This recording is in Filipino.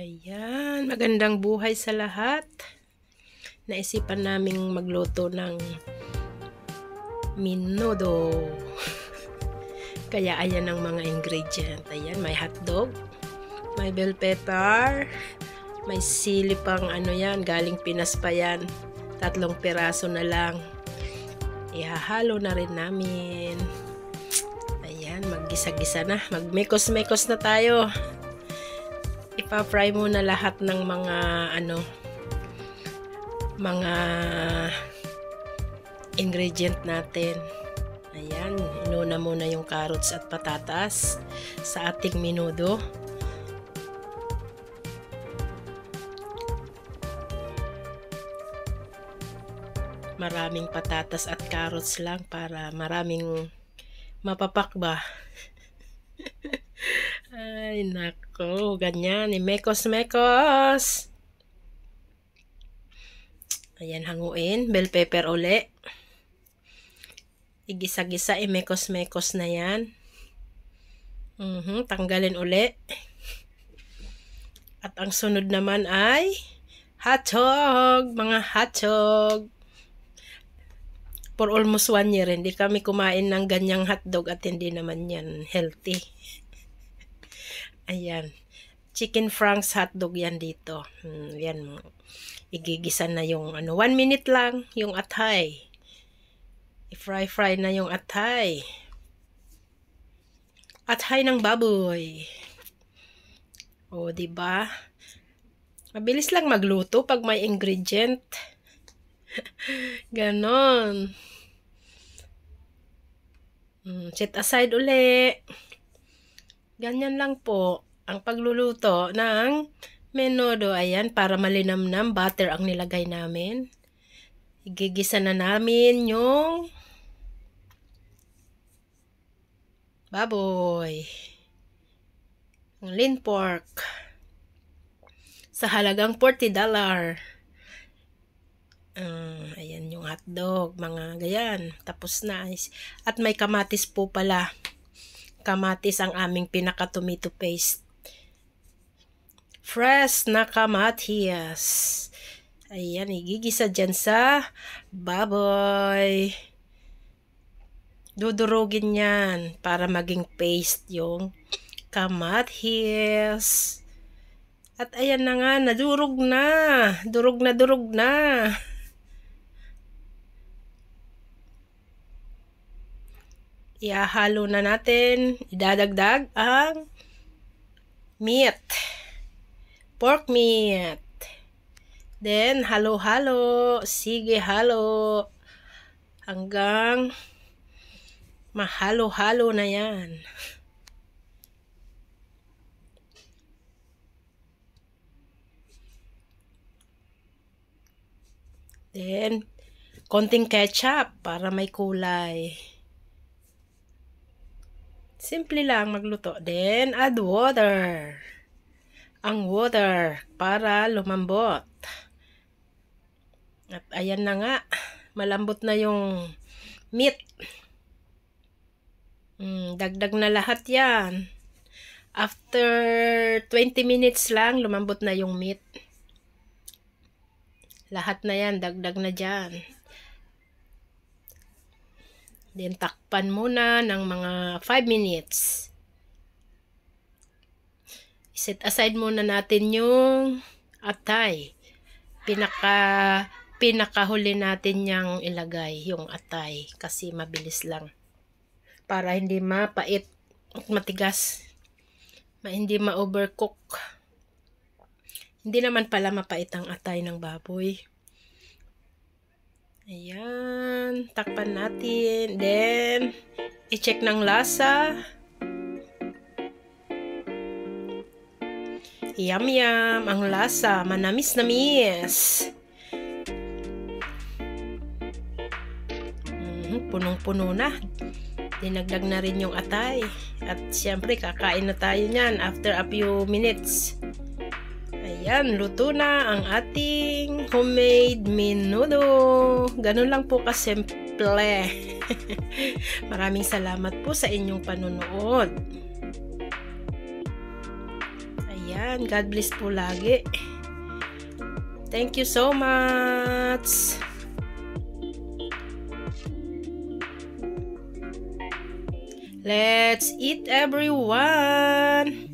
Ayan, magandang buhay sa lahat. Naisipan naming magluto ng menudo. Kaya ayan ang mga ingredient. Ayan, may hotdog, may bell pepper, may sili pang galing Pinas pa yan. 3 piraso na lang. Ihahalo na rin namin. Ayan, maggisa-gisa na. Magmekos-mekos na tayo. Ipa-fry muna lahat ng mga ingredient natin. Ayan, inuna muna yung carrots at patatas sa ating menudo. Maraming patatas at carrots lang para maraming mapapak ba. Ay, nako, ganyan. Mekos-mekos. Ayan, hanguin. Bell pepper uli. Igisa-gisa, mekos-mekos na yan. Tanggalin uli. At ang sunod naman ay hotdog. Mga hotdog. For almost 1 year, hindi kami kumain ng ganyang hotdog at hindi naman yan healthy. Ayan. Chicken franks hotdog yan dito. Yan. Igigisa na yung 1 minute lang yung atay. I-fry na yung atay. Atay ng baboy. O, diba? Mabilis lang magluto pag may ingredient. Ganon. Set aside uli. Ganyan lang po ang pagluluto ng menudo. Ayan, para malinamnam, butter ang nilagay namin. Igigisa na namin yung baboy. Ang lean pork. Sa halagang $40. Ayan yung hotdog, mga gayan. Tapos na. At may kamatis po pala. Kamatis ang aming pinaka-tomato paste. Fresh na kamatis. Ayan, igigisa dyan sa baboy. Dudurugin yan para maging paste yung kamatis. At ayan na nga, nadurog na. Durog na. Ihahalo na natin, idadagdag ang meat, pork meat. Then, halo-halo, sige halo, hanggang mahalo-halo na yan. Then, konting ketchup para may kulay. Simple lang magluto. Then, add water. Ang water para lumambot. At ayan na nga. Malambot na yung meat. Dagdag na lahat yan. After 20 minutes lang, lumambot na yung meat. Lahat na yan, dagdag na dyan. Then, takpan muna ng mga 5 minutes. Set aside muna natin yung atay. Pinakahuli natin yung ilagay, yung atay. Kasi mabilis lang. Para hindi mapait at matigas. Hindi ma-overcook. Hindi naman pala mapait ang atay ng baboy. Ayan, takpan natin. Then, i-check ng lasa. Yum yum, ang lasa, manamis-namis. Punong-puno na. Dinagdag na rin yung atay. At siyempre, kakain na tayo niyan after a few minutes. Ayan, luto na ang ating homemade menudo. Ganun lang po kasimple. Maraming salamat po sa inyong panunood. Ayan. Ayan, God bless po lagi. Thank you so much. Let's eat, everyone.